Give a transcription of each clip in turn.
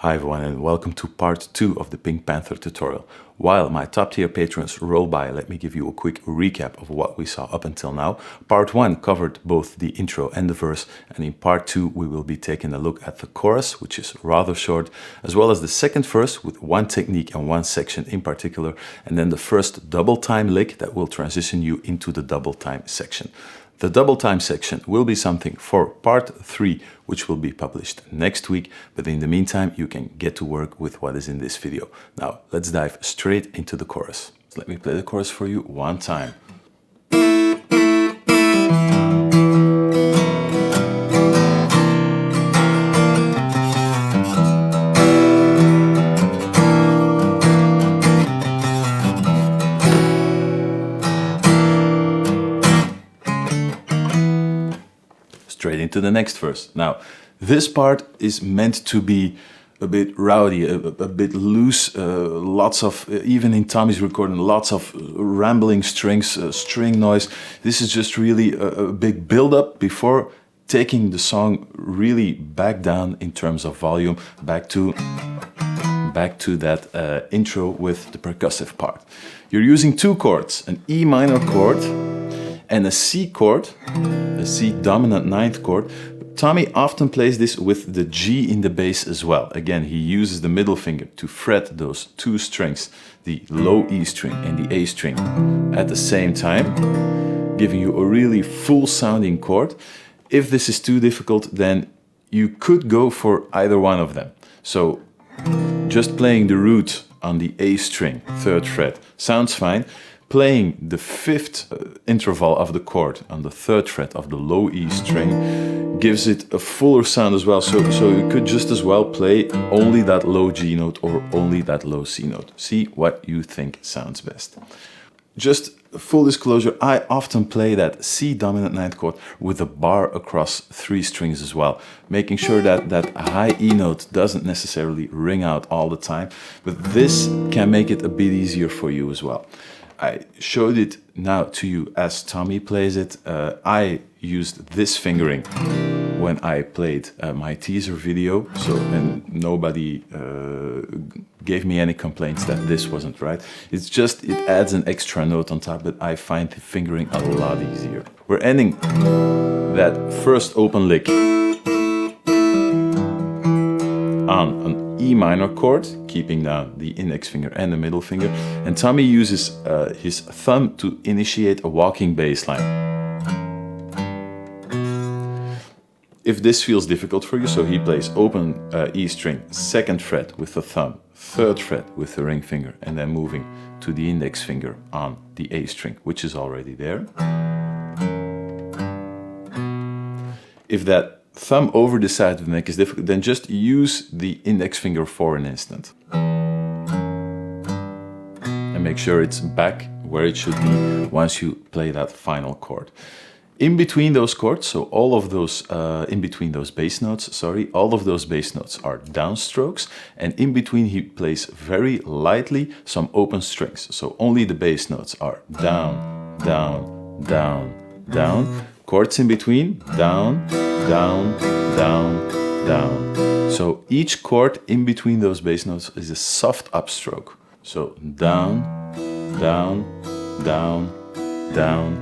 Hi everyone and welcome to part 2 of the Pink Panther tutorial. While my top tier patrons roll by, let me give you a quick recap of what we saw up until now. Part 1 covered both the intro and the verse, and in part 2 we will be taking a look at the chorus, which is rather short, as well as the second verse with one technique and one section in particular, and then the first double time lick that will transition you into the double time section. The double time section will be something for part 3, which will be published next week, but in the meantime you can get to work with what is in this video. Now let's dive straight into the chorus. Let me play the chorus for you one time. Straight into the next verse. Now, this part is meant to be a bit rowdy, a bit loose, lots of, even in Tommy's recording, lots of rambling strings, string noise. This is just really a big build-up before taking the song really back down in terms of volume, back to that intro with the percussive part. You're using two chords, an E minor chord and a C chord, a C dominant ninth chord. Tommy often plays this with the G in the bass as well. Again, he uses the middle finger to fret those two strings, the low E string and the A string, at the same time, giving you a really full sounding chord. If this is too difficult, then you could go for either one of them. So just playing the root on the A string, 3rd fret, sounds fine. Playing the 5th interval of the chord on the 3rd fret of the low E string gives it a fuller sound as well. So you could just as well play only that low G note or only that low C note. See what you think sounds best. Just full disclosure, I often play that C dominant ninth chord with a bar across 3 strings as well, making sure that that high E note doesn't necessarily ring out all the time, but this can make it a bit easier for you as well. I showed it now to you as Tommy plays it. I used this fingering when I played my teaser video, and nobody gave me any complaints that this wasn't right. It's just, it adds an extra note on top, but I find the fingering a lot easier. We're ending that first open lick on an E minor chord, keeping down the index finger and the middle finger, and Tommy uses his thumb to initiate a walking bass line. If this feels difficult for you, so he plays open E string, 2nd fret with the thumb, 3rd fret with the ring finger, and then moving to the index finger on the A string, which is already there. If that thumb over the side of the neck is difficult, then just use the index finger for an instant. And make sure it's back where it should be once you play that final chord. In between those chords, so all of those, in between those bass notes, all of those bass notes are downstrokes, and in between he plays very lightly some open strings. So only the bass notes are down, down, down, down. Chords in between, down, down, down, down. So each chord in between those bass notes is a soft upstroke. So down, down, down, down.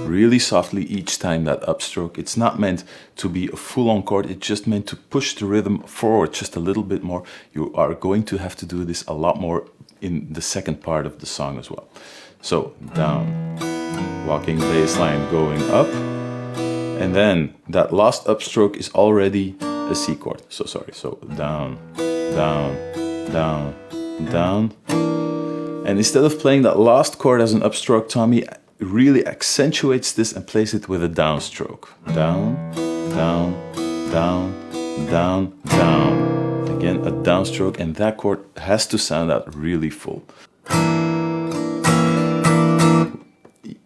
Really softly each time that upstroke. It's not meant to be a full-on chord, it's just meant to push the rhythm forward just a little bit more. You are going to have to do this a lot more in the second part of the song as well. So down, walking bass line going up, and then that last upstroke is already a C chord. So down, down, down, down. And instead of playing that last chord as an upstroke, Tommy really accentuates this and plays it with a downstroke. Down, down, down, down, down. Again, a downstroke, and that chord has to sound out really full.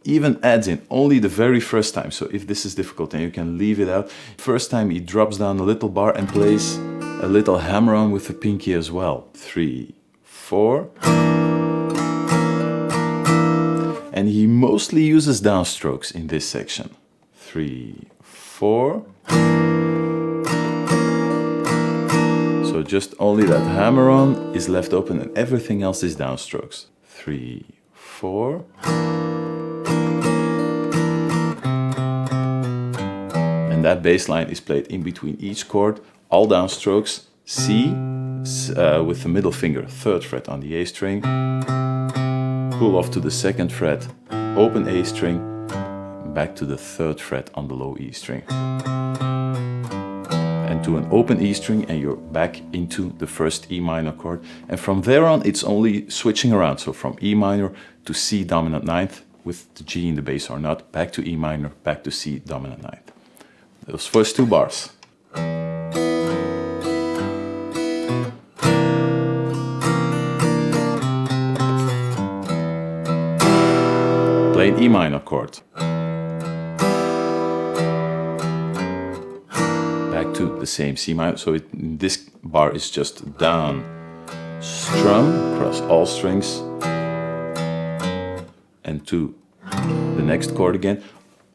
Even adds in only the very first time, so if this is difficult then you can leave it out. First time he drops down a little bar and plays a little hammer on with the pinky as well. 3, 4. And he mostly uses downstrokes in this section. 3, 4. So So just only that hammer-on is left open and everything else is downstrokes. 3, 4. And that bass line is played in between each chord, all downstrokes, C with the middle finger, 3rd fret on the A string, pull off to the 2nd fret, open A string, back to the 3rd fret on the low E string. And to an open E string and you're back into the first E minor chord. And from there on it's only switching around. So from E minor to C dominant ninth with the G in the bass or not, back to E minor, back to C dominant ninth. Those first 2 bars. Play an E minor chord. Back to the same C minor. So this bar is just down, strum across all strings, and to the next chord again,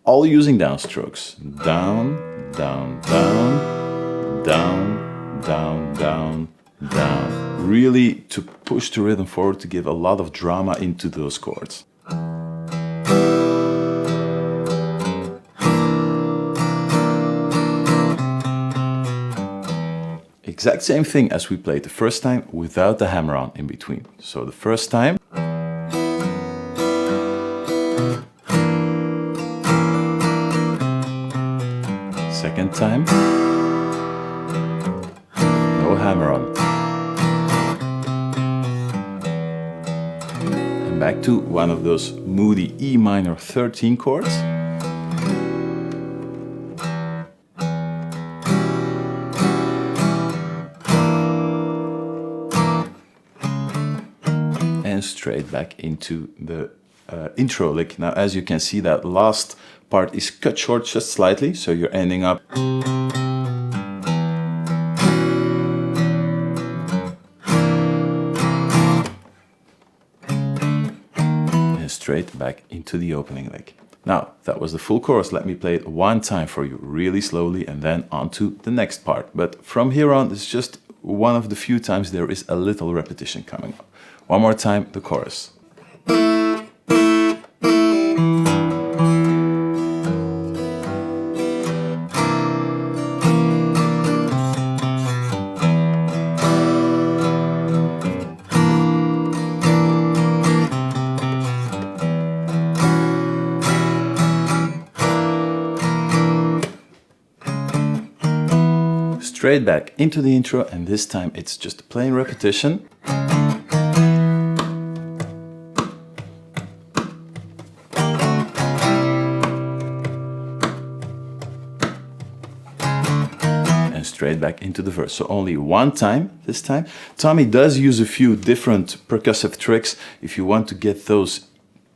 all using downstrokes. Down, down, down, down, down, down, down. Really to push the rhythm forward, to give a lot of drama into those chords. Exact same thing as we played the first time without the hammer-on in between. So the first time. Second time. No hammer-on. And back to one of those moody E minor 13 chords. Straight back into the intro lick. Now as you can see, that last part is cut short just slightly, so you're ending up and straight back into the opening lick. Now that was the full chorus. Let me play it one time for you really slowly and then on to the next part. But from here on, it's just one of the few times there is a little repetition coming up. One more time, the chorus. Straight back into the intro, and this time it's just a plain repetition. Straight back into the verse. So only one time this time. Tommy does use a few different percussive tricks. If you want to get those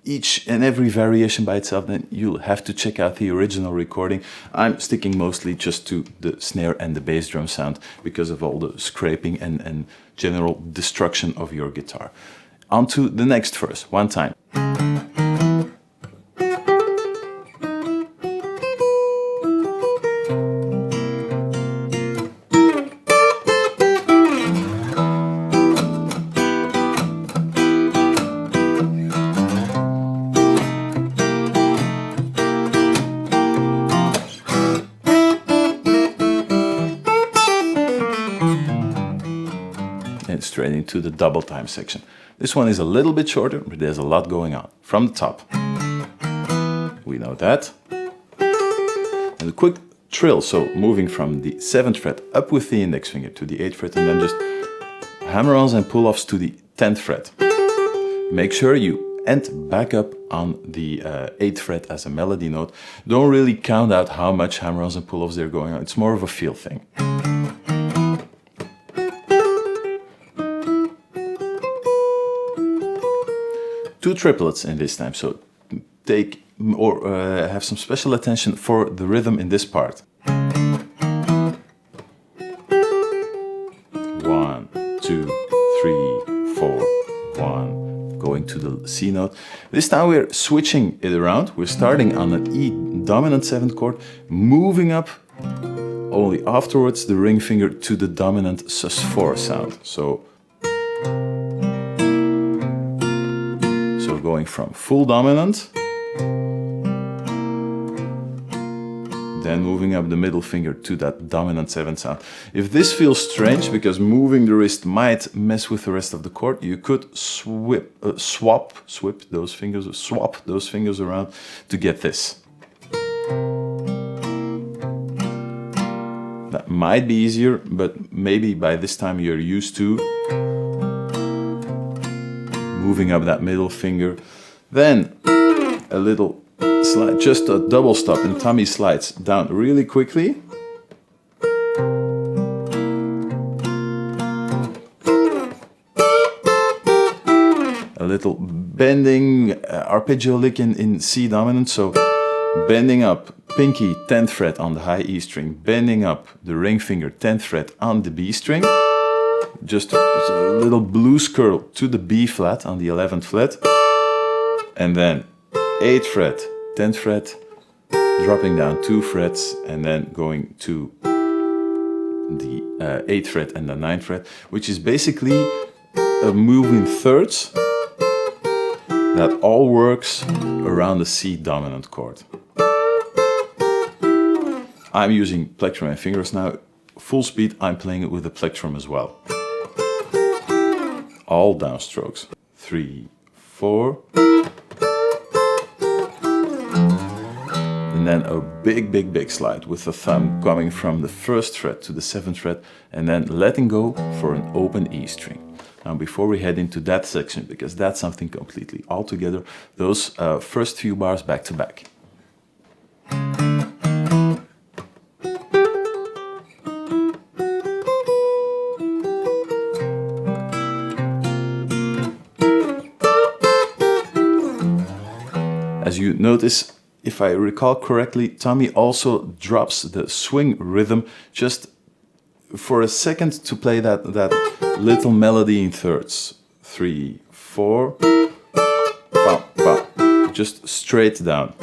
each and every variation by itself, then you'll have to check out the original recording. I'm sticking mostly just to the snare and the bass drum sound because of all the scraping and general destruction of your guitar. On to the next verse, one time. Straight into the double time section. This one is a little bit shorter, but there's a lot going on. From the top. We know that. And a quick trill, so moving from the 7th fret up with the index finger to the 8th fret, and then just hammer-ons and pull-offs to the 10th fret. Make sure you end back up on the 8th fret as a melody note. Don't really count out how much hammer-ons and pull-offs they're going on. It's more of a feel thing. Two triplets in this time, so take or have some special attention for the rhythm in this part. 1, 2, 3, 4, 1, going to the C note. This time we're switching it around. We're starting on an E dominant 7th chord, moving up only afterwards the ring finger to the dominant sus4 sound. So going from full dominant, then moving up the middle finger to that dominant 7 sound. If this feels strange, because moving the wrist might mess with the rest of the chord, you could swap those fingers around to get this. That might be easier, but maybe by this time you're used to moving up that middle finger. Then a little slide, just a double stop, and Tommy slides down really quickly. A little bending arpeggio lick in C dominant, so bending up pinky 10th fret on the high E string, bending up the ring finger 10th fret on the B string, just a little blues curl to the B flat on the 11th fret, and then 8th fret, 10th fret, dropping down 2 frets, and then going to the 8th fret and the 9th fret, which is basically a move in thirds that all works around the C dominant chord. I'm using plectrum and fingers now. Full speed, I'm playing it with the plectrum as well. All downstrokes. 3, 4. And then a big slide with the thumb coming from the 1st fret to the 7th fret, and then letting go for an open E string. Now, before we head into that section, because that's something completely altogether, those first few bars back to back. As you notice, if I recall correctly, Tommy also drops the swing rhythm just for a second to play that little melody in thirds. 3, 4, ba, ba, just straight down.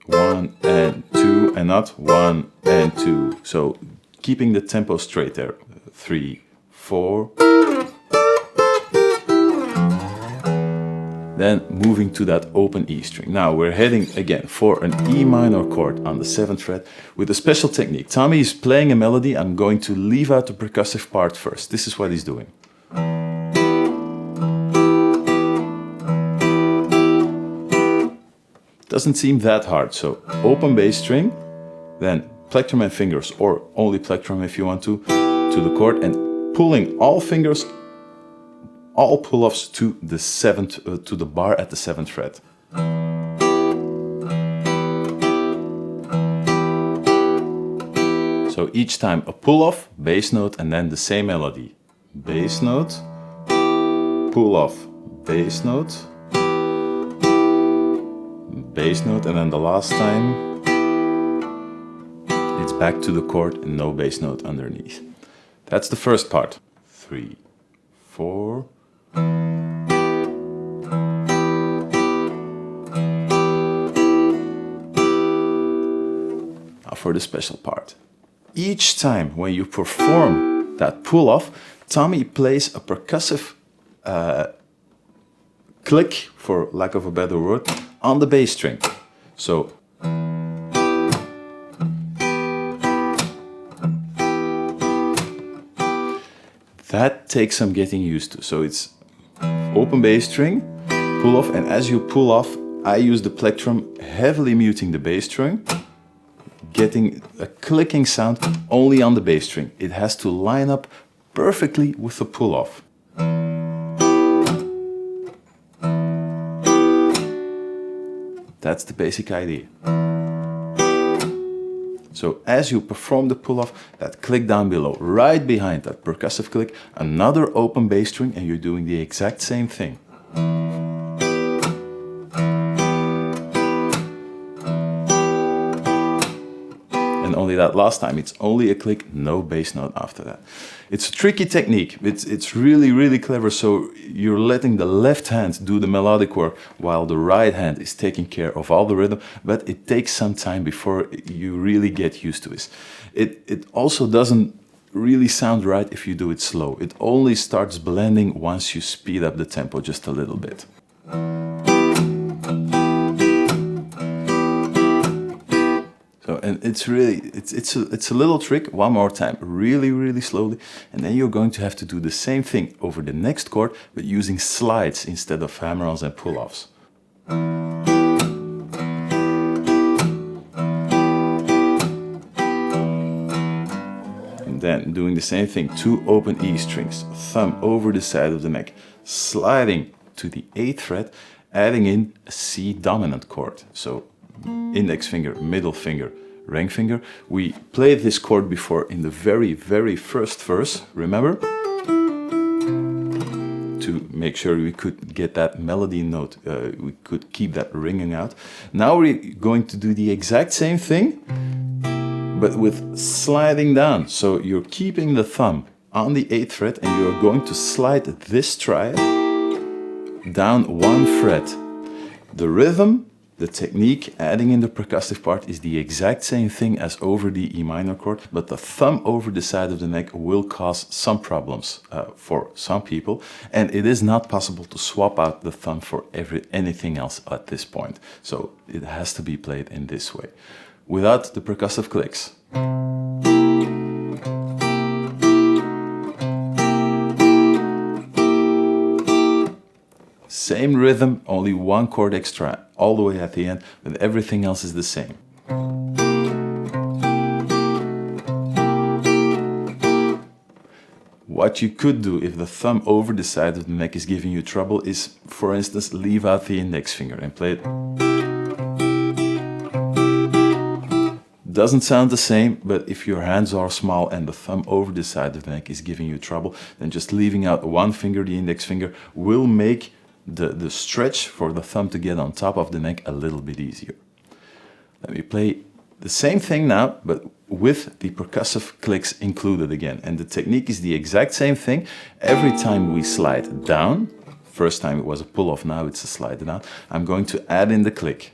1 and 2, and not 1 and 2. So keeping the tempo straight there. 3, 4. Then moving to that open E string. Now we're heading again for an E minor chord on the 7th fret with a special technique. Tommy is playing a melody. I'm going to leave out the percussive part first. This is what he's doing. Doesn't seem that hard. So open bass string, then plectrum and fingers, or only plectrum if you want to the chord, and pulling all fingers, all pull-offs to the 7th, to the bar at the 7th fret. So each time a pull-off, bass note, and then the same melody. Bass note, pull-off, bass note, bass note, and then the last time it's back to the chord and no bass note underneath. That's the first part. 3, 4. Now for the special part. Each time when you perform that pull-off, Tommy plays a percussive click, for lack of a better word, on the bass string. So that takes some getting used to. So it's open bass string, pull off, and as you pull off, I use the plectrum, heavily muting the bass string, getting a clicking sound only on the bass string. It has to line up perfectly with the pull off. That's the basic idea. So as you perform the pull-off, that click down below, right behind that percussive click, another open bass string, and you're doing the exact same thing. And and only that last time. It's only a click, no bass note after that. It's a tricky technique. It's really, really clever. So you're letting the left hand do the melodic work while the right hand is taking care of all the rhythm, but it takes some time before you really get used to this. It also doesn't really sound right if you do it slow. It only starts blending once you speed up the tempo just a little bit. So, and it's really, it's a little trick. One more time, really, really slowly. And then you're going to have to do the same thing over the next chord, but using slides instead of hammer-ons and pull-offs. Then doing the same thing, 2 open E strings, thumb over the side of the neck, sliding to the 8th fret, adding in a C dominant chord. So index finger, middle finger, ring finger. We played this chord before in the very, very first verse, remember? To make sure we could get that melody note, we could keep that ringing out. Now we're going to do the exact same thing, but with sliding down. So you're keeping the thumb on the 8th fret and you're going to slide this triad down 1 fret. The rhythm, the technique, adding in the percussive part is the exact same thing as over the E minor chord, but the thumb over the side of the neck will cause some problems for some people, and it is not possible to swap out the thumb for anything else at this point. So it has to be played in this way, without the percussive clicks. Same rhythm, only 1 chord extra all the way at the end, but everything else is the same. What you could do if the thumb over the side of the neck is giving you trouble is, for instance, leave out the index finger and play it. Doesn't sound the same, but if your hands are small and the thumb over the side of the neck is giving you trouble, then just leaving out 1 finger, the index finger, will make the stretch for the thumb to get on top of the neck a little bit easier. Let me play the same thing now, but with the percussive clicks included again. And the technique is the exact same thing. Every time we slide down, first time it was a pull-off, now it's a slide down, I'm going to add in the click.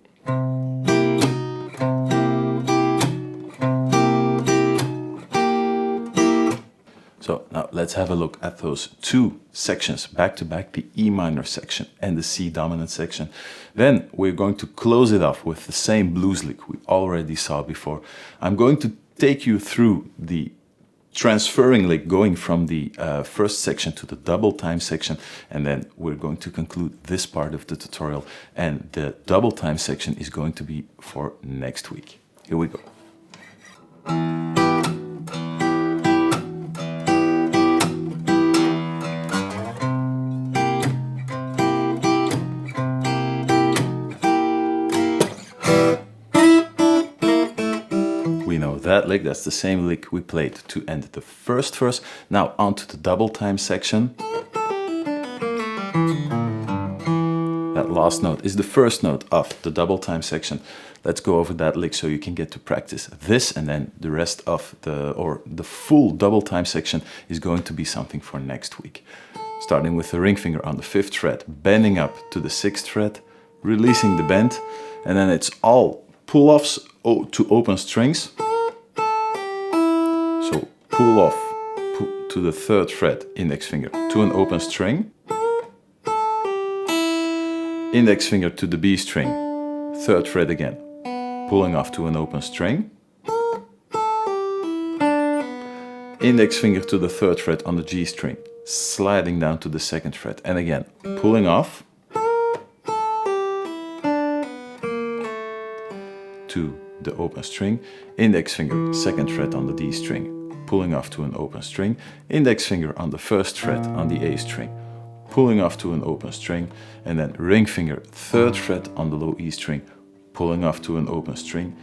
So now let's have a look at those 2 sections back to back, the E minor section and the C dominant section. Then we're going to close it off with the same blues lick we already saw before. I'm going to take you through the transferring lick going from the first section to the double time section, and then we're going to conclude this part of the tutorial, and the double time section is going to be for next week. Here we go. That lick, that's the same lick we played to end the first verse. Now on to the double time section. That last note is the first note of the double time section. Let's go over that lick so you can get to practice this, and then the rest of the full double time section is going to be something for next week. Starting with the ring finger on the 5th fret, bending up to the 6th fret, releasing the bend, and then it's all pull-offs to open strings. So pull off to the 3rd fret, index finger to an open string, index finger to the B string, 3rd fret again, pulling off to an open string, index finger to the 3rd fret on the G string, sliding down to the 2nd fret, and again pulling off to the open string, index finger 2nd fret on the D string, pulling off to an open string, index finger on the 1st fret on the A string, pulling off to an open string, and then ring finger 3rd fret on the low E string, pulling off to an open string,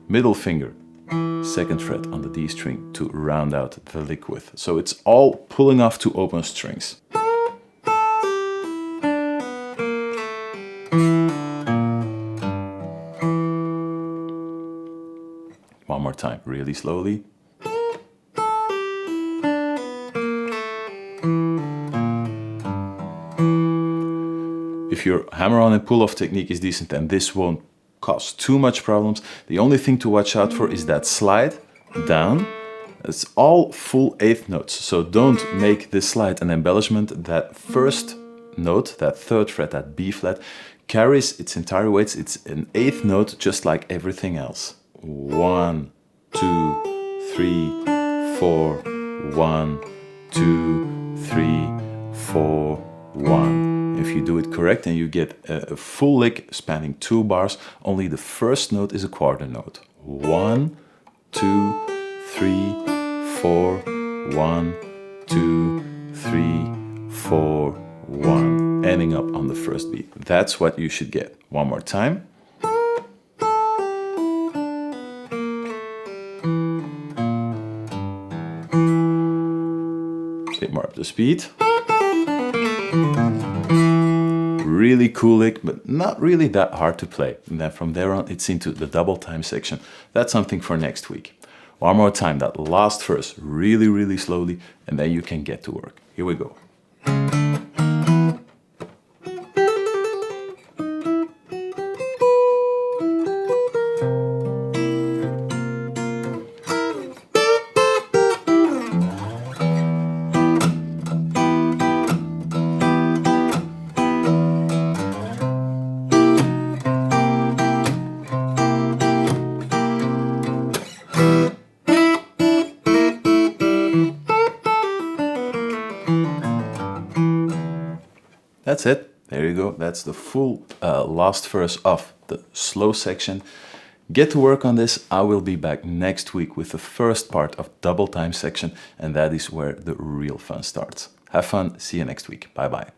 middle finger 2nd fret on the D string to round out the lick with. So it's all pulling off to open strings. One more time, really slowly. If your hammer-on and pull-off technique is decent and this won't cause too much problems, the only thing to watch out for is that slide down. It's all full eighth notes, so don't make this slide an embellishment. That first note, that third fret, that B flat, carries its entire weight. It's an eighth note just like everything else. 1, 2, 3, 4, 1, 2, 3, 4, 1. If you do it correct and you get a full lick spanning 2 bars, only the first note is a quarter note. 1, 2, 3, 4, 1, 2, 3, 4, 1. Ending up on the first beat. That's what you should get. One more time. Bit more up the speed. Really cool lick, but not really that hard to play. And then from there on, it's into the double time section. That's something for next week. One more time, that last verse, really, really slowly, and then you can get to work. Here we go. That's it. There you go. That's the full last verse of the slow section. Get to work on this. I will be back next week with the first part of double time section, and that is where the real fun starts. Have fun. See you next week. Bye bye.